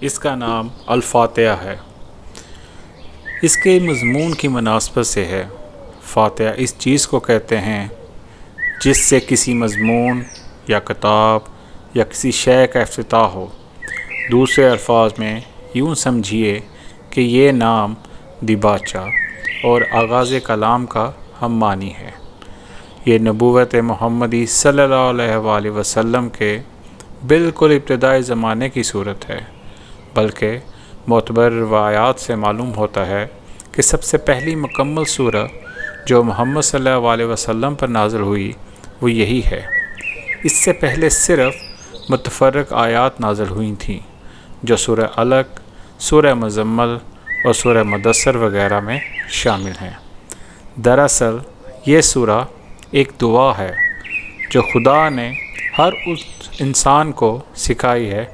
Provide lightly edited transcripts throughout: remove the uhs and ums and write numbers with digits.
اس کا نام الفاتحہ ہے۔ اس کے مضمون کی مناسبت سے ہے۔ فاتحہ اس چیز کو کہتے ہیں جس سے کسی مضمون یا کتاب یا کسی شے کا افتتاح ہو۔ دوسرے الفاظ میں یوں سمجھیے کہ یہ نام دیباچہ اور آغاز کلام کا ہم معنی ہے۔ یہ نبوت محمدی صلی اللہ علیہ وآلہ وسلم کے بالکل ابتدائی زمانے کی صورت ہے، بلکہ معتبر روایات سے معلوم ہوتا ہے کہ سب سے پہلی مکمل سورہ جو محمد صلی اللہ علیہ وسلم پر نازل ہوئی وہ یہی ہے۔ اس سے پہلے صرف متفرق آیات نازل ہوئی تھیں جو سورہ علق، سورہ مزمل اور سورہ مدثر وغیرہ میں شامل ہیں۔ دراصل یہ سورہ ایک دعا ہے جو خدا نے ہر اس انسان کو سکھائی ہے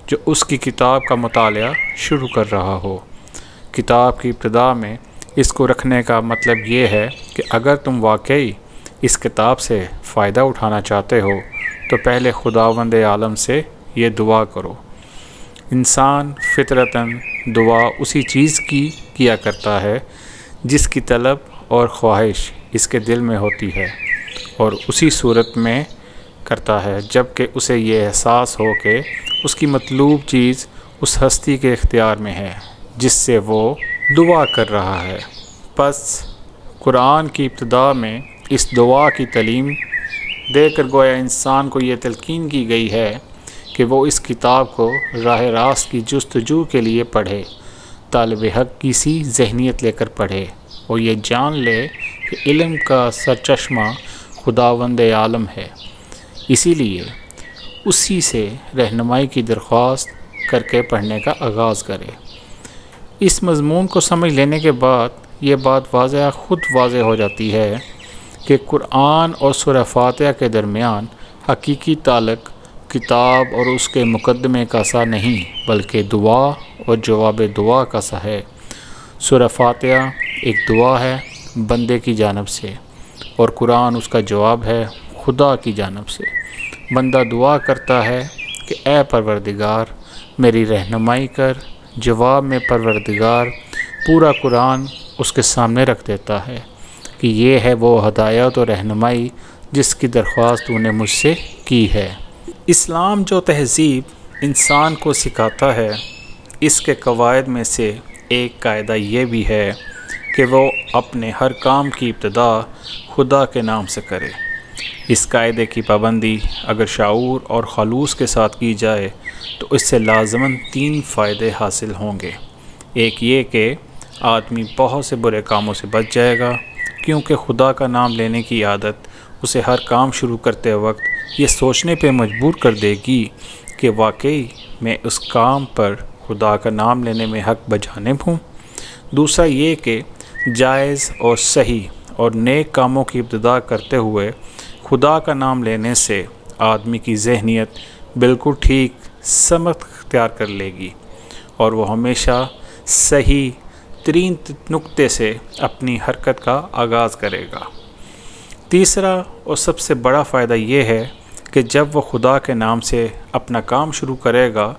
جو اس کی کتاب کا مطالعہ شروع کر رہا ہو۔ کتاب کی ابتدا میں اس کو رکھنے کا مطلب یہ ہے کہ اگر تم واقعی اس کتاب سے فائدہ اٹھانا چاہتے ہو تو پہلے خداوند عالم سے یہ دعا کرو۔ انسان فطرتاً دعا اسی چیز کی کیا کرتا ہے جس کی طلب اور خواہش اس کے دل میں ہوتی ہے، اور اسی صورت میں کرتا ہے جب کہ اسے یہ احساس ہو کہ اس کی مطلوب چیز اس ہستی کے اختیار میں ہے جس سے وہ دعا کر رہا ہے۔ پس قرآن کی ابتدا میں اس دعا کی تعلیم دے کر گویا انسان کو یہ تلقین کی گئی ہے کہ وہ اس کتاب کو راہ راست کی جستجو کے لیے پڑھے، طالب حق کی سی ذہنیت لے کر پڑھے اور یہ جان لے کہ علم کا سرچشمہ خداوند عالم ہے، اسی لیے اسی سے رہنمائی کی درخواست کر کے پڑھنے کا آغاز کرے۔ اس مضمون کو سمجھ لینے کے بعد یہ بات خود واضح ہو جاتی ہے کہ قرآن اور سورہ فاتحہ کے درمیان حقیقی تعلق کتاب اور اس کے مقدمے کا سا نہیں بلکہ دعا اور جواب دعا کا سا ہے۔ سورہ فاتحہ ایک دعا ہے بندے کی جانب سے اور قرآن اس کا جواب ہے خدا کی جانب سے۔ بندہ دعا کرتا ہے کہ اے پروردگار میری رہنمائی کر، جواب میں پروردگار پورا قرآن اس کے سامنے رکھ دیتا ہے کہ یہ ہے وہ ہدایت و رہنمائی جس کی درخواست تو نے مجھ سے کی ہے۔ اسلام جو تہذیب انسان کو سکھاتا ہے اس کے قواعد میں سے ایک قاعدہ یہ بھی ہے کہ وہ اپنے ہر کام کی ابتدا خدا کے نام سے کرے۔ اس قاعدے کی پابندی اگر شعور اور خلوص کے ساتھ کی جائے تو اس سے لازماً 3 فائدے حاصل ہوں گے۔ ایک یہ کہ آدمی بہت سے برے کاموں سے بچ جائے گا، کیونکہ خدا کا نام لینے کی عادت اسے ہر کام شروع کرتے وقت یہ سوچنے پہ مجبور کر دے گی کہ واقعی میں اس کام پر خدا کا نام لینے میں حق بجانب ہوں۔ دوسرا یہ کہ جائز اور صحیح اور نیک کاموں کی ابتدا کرتے ہوئے خدا کا نام لینے سے آدمی کی ذہنیت بالکل ٹھیک سمت اختیار کر لے گی اور وہ ہمیشہ صحیح ترین نقطے سے اپنی حرکت کا آغاز کرے گا۔ تیسرا اور سب سے بڑا فائدہ یہ ہے کہ جب وہ خدا کے نام سے اپنا کام شروع کرے گا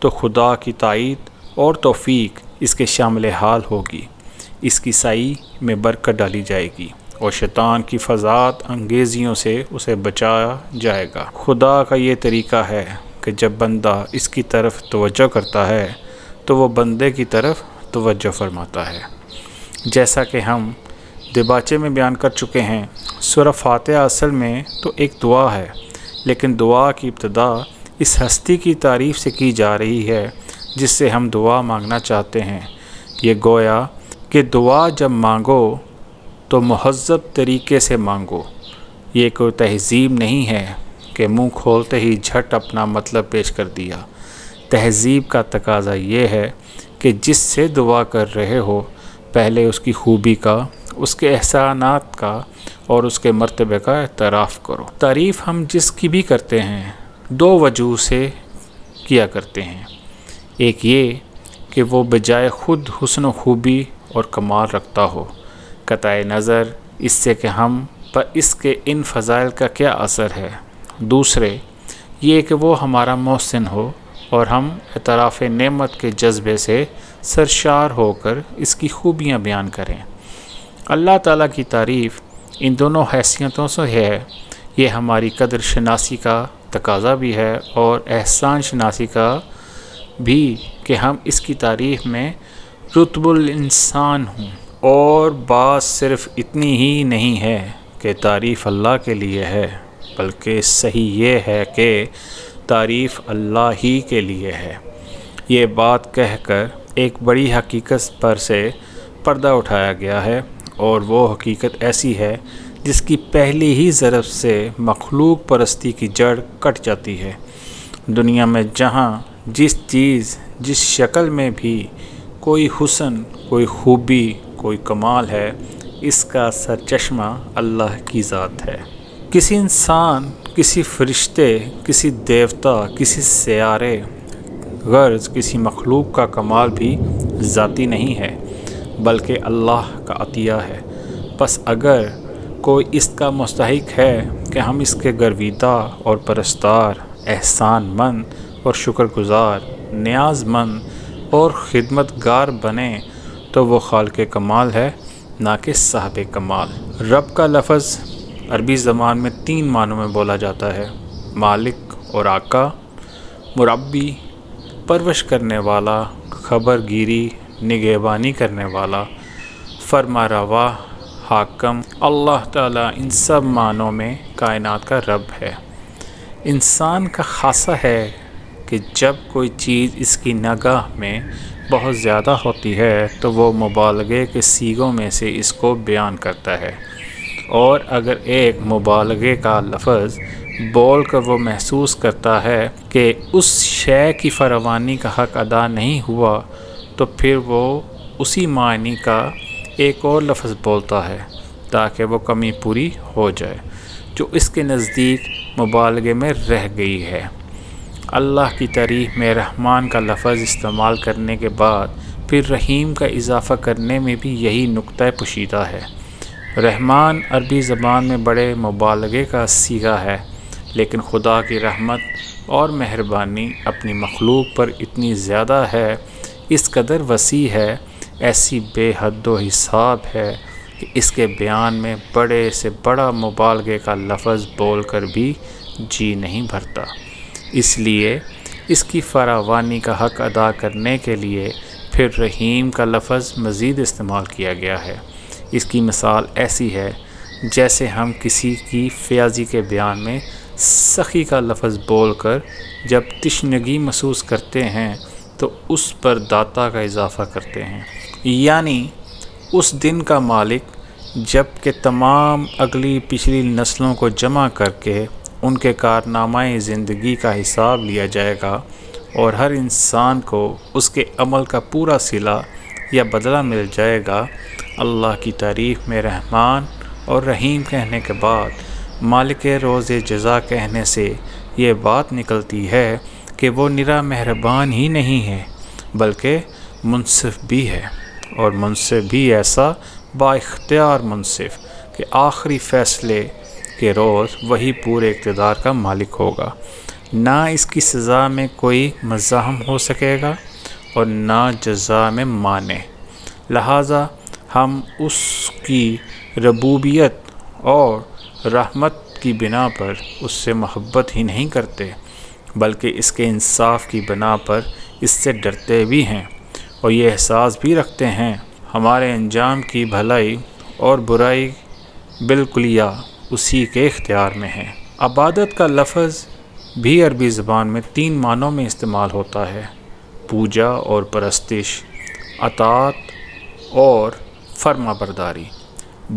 تو خدا کی تائید اور توفیق اس کے شامل حال ہوگی، اس کی سعی میں برکت ڈالی جائے گی اور شیطان کی فضاعت انگیزیوں سے اسے بچایا جائے گا۔ خدا کا یہ طریقہ ہے کہ جب بندہ اس کی طرف توجہ کرتا ہے تو وہ بندے کی طرف توجہ فرماتا ہے۔ جیسا کہ ہم دیباچے میں بیان کر چکے ہیں، سورہ فاتحہ اصل میں تو ایک دعا ہے، لیکن دعا کی ابتدا اس ہستی کی تعریف سے کی جا رہی ہے جس سے ہم دعا مانگنا چاہتے ہیں۔ یہ گویا کہ دعا جب مانگو تو مہذب طریقے سے مانگو۔ یہ کوئی تہذیب نہیں ہے کہ منہ کھولتے ہی جھٹ اپنا مطلب پیش کر دیا۔ تہذیب کا تقاضا یہ ہے کہ جس سے دعا کر رہے ہو پہلے اس کی خوبی کا، اس کے احسانات کا اور اس کے مرتبے کا اعتراف کرو۔ تعریف ہم جس کی بھی کرتے ہیں 2 وجوہ سے کیا کرتے ہیں۔ ایک یہ کہ وہ بجائے خود حسن و خوبی اور کمال رکھتا ہو، قطع نظر اس سے کہ ہم پر اس کے ان فضائل کا کیا اثر ہے۔ دوسرے یہ کہ وہ ہمارا محسن ہو، اور ہم اعتراف نعمت کے جذبے سے سرشار ہو کر اس کی خوبیاں بیان کریں۔ اللہ تعالیٰ کی تعریف ان دونوں حیثیتوں سے ہے، یہ ہماری قدر شناسی کا تقاضا بھی ہے اور احسان شناسی کا بھی کہ ہم اس کی تعریف میں رتب الانسان ہوں۔ اور بات صرف اتنی ہی نہیں ہے کہ تعریف اللہ کے لیے ہے، بلکہ صحیح یہ ہے کہ تعریف اللہ ہی کے لیے ہے۔ یہ بات کہہ کر ایک بڑی حقیقت پر سے پردہ اٹھایا گیا ہے، اور وہ حقیقت ایسی ہے جس کی پہلی ہی ضرب سے مخلوق پرستی کی جڑ کٹ جاتی ہے۔ دنیا میں جہاں جس چیز جس شکل میں بھی کوئی حسن، کوئی خوبی، کوئی کمال ہے، اس کا سرچشمہ اللہ کی ذات ہے۔ کسی انسان، کسی فرشتے، کسی دیوتا، کسی سیارے، غرض کسی مخلوق کا کمال بھی ذاتی نہیں ہے، بلکہ اللہ کا عطیہ ہے۔ پس اگر کوئی اس کا مستحق ہے کہ ہم اس کے گرویدہ اور پرستار، احسان مند اور شکر گزار، نیاز مند اور خدمت گار بنیں تو وہ خالق کمال ہے، نہ کہ صاحب کمال۔ رب کا لفظ عربی زبان میں 3 معنوں میں بولا جاتا ہے: مالک اور آقا، مربی پرورش کرنے والا، خبر گیری نگہبانی کرنے والا، فرما روا، حاکم۔ اللہ تعالیٰ ان سب معنوں میں کائنات کا رب ہے۔ انسان کا خاصہ ہے کہ جب کوئی چیز اس کی نگاہ میں بہت زیادہ ہوتی ہے تو وہ مبالغے کے صیغوں میں سے اس کو بیان کرتا ہے، اور اگر ایک مبالغے کا لفظ بول کر وہ محسوس کرتا ہے کہ اس شے کی فراوانی کا حق ادا نہیں ہوا تو پھر وہ اسی معنی کا ایک اور لفظ بولتا ہے تاکہ وہ کمی پوری ہو جائے جو اس کے نزدیک مبالغے میں رہ گئی ہے۔ اللہ کی تعریف میں رحمان کا لفظ استعمال کرنے کے بعد پھر رحیم کا اضافہ کرنے میں بھی یہی نکتہ پوشیدہ ہے۔ رحمان عربی زبان میں بڑے مبالغے کا صیغہ ہے، لیکن خدا کی رحمت اور مہربانی اپنی مخلوق پر اتنی زیادہ ہے، اس قدر وسیع ہے، ایسی بے حد و حساب ہے کہ اس کے بیان میں بڑے سے بڑا مبالغے کا لفظ بول کر بھی جی نہیں بھرتا۔ اس لیے اس کی فراوانی کا حق ادا کرنے کے لیے پھر رحیم کا لفظ مزید استعمال کیا گیا ہے۔ اس کی مثال ایسی ہے جیسے ہم کسی کی فیاضی کے بیان میں سخی کا لفظ بول کر جب تشنگی محسوس کرتے ہیں تو اس پر داتا کا اضافہ کرتے ہیں، یعنی اس دن کا مالک جب کہ تمام اگلی پچھلی نسلوں کو جمع کر کے ان کے کارنامہ زندگی کا حساب لیا جائے گا اور ہر انسان کو اس کے عمل کا پورا صلہ یا بدلہ مل جائے گا۔ اللہ کی تعریف میں رحمان اور رحیم کہنے کے بعد مالک روز جزا کہنے سے یہ بات نکلتی ہے کہ وہ نرا مہربان ہی نہیں ہے بلکہ منصف بھی ہے، اور منصف بھی ایسا با اختیار منصف کہ آخری فیصلے کے روز وہی پورے اقتدار کا مالک ہوگا، نہ اس کی سزا میں کوئی مزاحم ہو سکے گا اور نہ جزا میں مانے۔ لہٰذا ہم اس کی ربوبیت اور رحمت کی بنا پر اس سے محبت ہی نہیں کرتے بلکہ اس کے انصاف کی بنا پر اس سے ڈرتے بھی ہیں، اور یہ احساس بھی رکھتے ہیں ہمارے انجام کی بھلائی اور برائی بالکلیہ اسی کے اختیار میں ہے۔ عبادت کا لفظ بھی عربی زبان میں 3 معنوں میں استعمال ہوتا ہے: پوجا اور پرستش، اطاعت اور فرما برداری،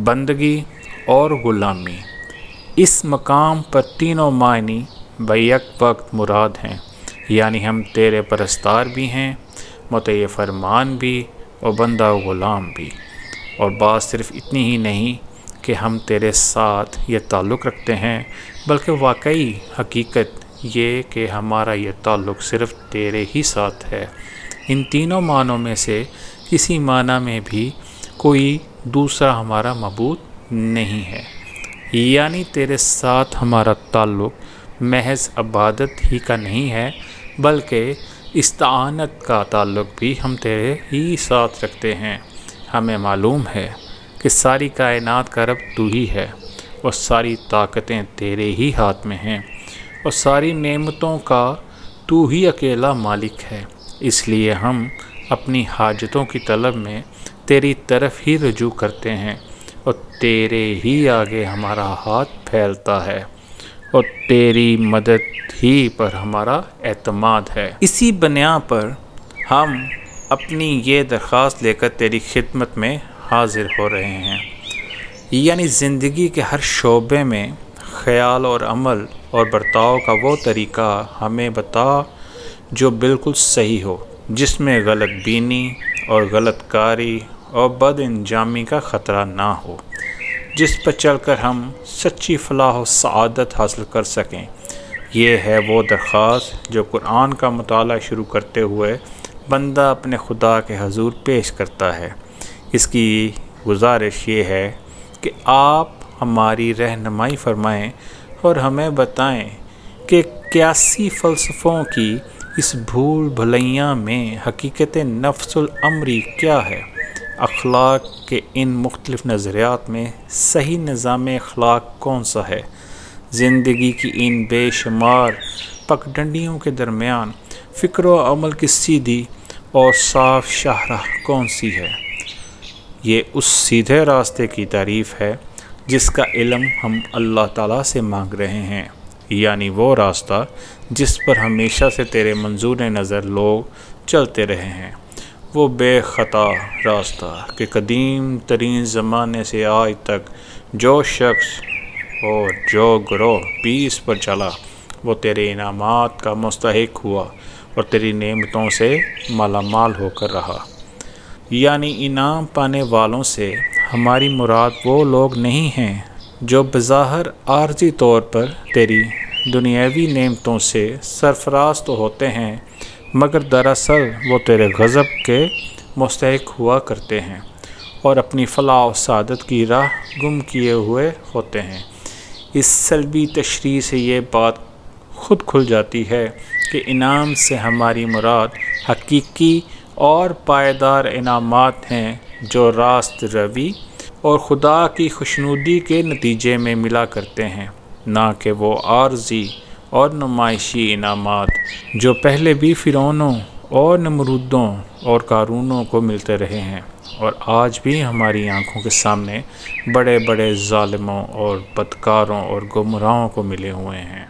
بندگی اور غلامی۔ اس مقام پر تینوں معنی بیک وقت مراد ہیں، یعنی ہم تیرے پرستار بھی ہیں، مطیع فرمان بھی اور بندہ غلام بھی۔ اور بات صرف اتنی ہی نہیں کہ ہم تیرے ساتھ یہ تعلق رکھتے ہیں، بلکہ واقعی حقیقت یہ کہ ہمارا یہ تعلق صرف تیرے ہی ساتھ ہے۔ ان تینوں معنوں میں سے کسی معنی میں بھی کوئی دوسرا ہمارا معبود نہیں ہے، یعنی تیرے ساتھ ہمارا تعلق محض عبادت ہی کا نہیں ہے بلکہ استعانت کا تعلق بھی ہم تیرے ہی ساتھ رکھتے ہیں۔ ہمیں معلوم ہے کہ ساری کائنات کا رب تو ہی ہے اور ساری طاقتیں تیرے ہی ہاتھ میں ہیں اور ساری نعمتوں کا تو ہی اکیلا مالک ہے، اس لیے ہم اپنی حاجتوں کی طلب میں تیری طرف ہی رجوع کرتے ہیں اور تیرے ہی آگے ہمارا ہاتھ پھیلتا ہے اور تیری مدد ہی پر ہمارا اعتماد ہے۔ اسی بنیاد پر ہم اپنی یہ درخواست لے کر تیری خدمت میں حاضر ہو رہے ہیں، یعنی زندگی کے ہر شعبے میں خیال اور عمل اور برتاؤ کا وہ طریقہ ہمیں بتا جو بالکل صحیح ہو، جس میں غلط بینی اور غلط کاری اور بد انجامی کا خطرہ نہ ہو، جس پر چل کر ہم سچی فلاح و سعادت حاصل کر سکیں۔ یہ ہے وہ درخواست جو قرآن کا مطالعہ شروع کرتے ہوئے بندہ اپنے خدا کے حضور پیش کرتا ہے۔ اس کی گزارش یہ ہے کہ آپ ہماری رہنمائی فرمائیں اور ہمیں بتائیں کہ قیاسی فلسفوں کی اس بھول بھلیاں میں حقیقت نفس الامری کیا ہے، اخلاق کے ان مختلف نظریات میں صحیح نظام اخلاق کون سا ہے، زندگی کی ان بے شمار پگڈنڈیوں کے درمیان فکر و عمل کی سیدھی اور صاف شاہراہ کون سی ہے۔ یہ اس سیدھے راستے کی تعریف ہے جس کا علم ہم اللہ تعالیٰ سے مانگ رہے ہیں، یعنی وہ راستہ جس پر ہمیشہ سے تیرے منظور نظر لوگ چلتے رہے ہیں، وہ بے خطا راستہ کہ قدیم ترین زمانے سے آج تک جو شخص اور جو گروہ بھی اس پر چلا وہ تیرے انعامات کا مستحق ہوا اور تیری نعمتوں سے مالا مال ہو کر رہا۔ یعنی انعام پانے والوں سے ہماری مراد وہ لوگ نہیں ہیں جو بظاہر عارضی طور پر تیری دنیاوی نعمتوں سے سرفراز تو ہوتے ہیں مگر دراصل وہ تیرے غضب کے مستحق ہوا کرتے ہیں اور اپنی فلاح و سعادت کی راہ گم کیے ہوئے ہوتے ہیں۔ اس سلبی تشریح سے یہ بات خود کھل جاتی ہے کہ انعام سے ہماری مراد حقیقی اور پائیدار انعامات ہیں جو راست روی اور خدا کی خوشنودی کے نتیجے میں ملا کرتے ہیں، نہ کہ وہ عارضی اور نمائشی انعامات جو پہلے بھی فرعونوں اور نمرودوں اور قارونوں کو ملتے رہے ہیں اور آج بھی ہماری آنکھوں کے سامنے بڑے بڑے ظالموں اور بدکاروں اور گمراہوں کو ملے ہوئے ہیں۔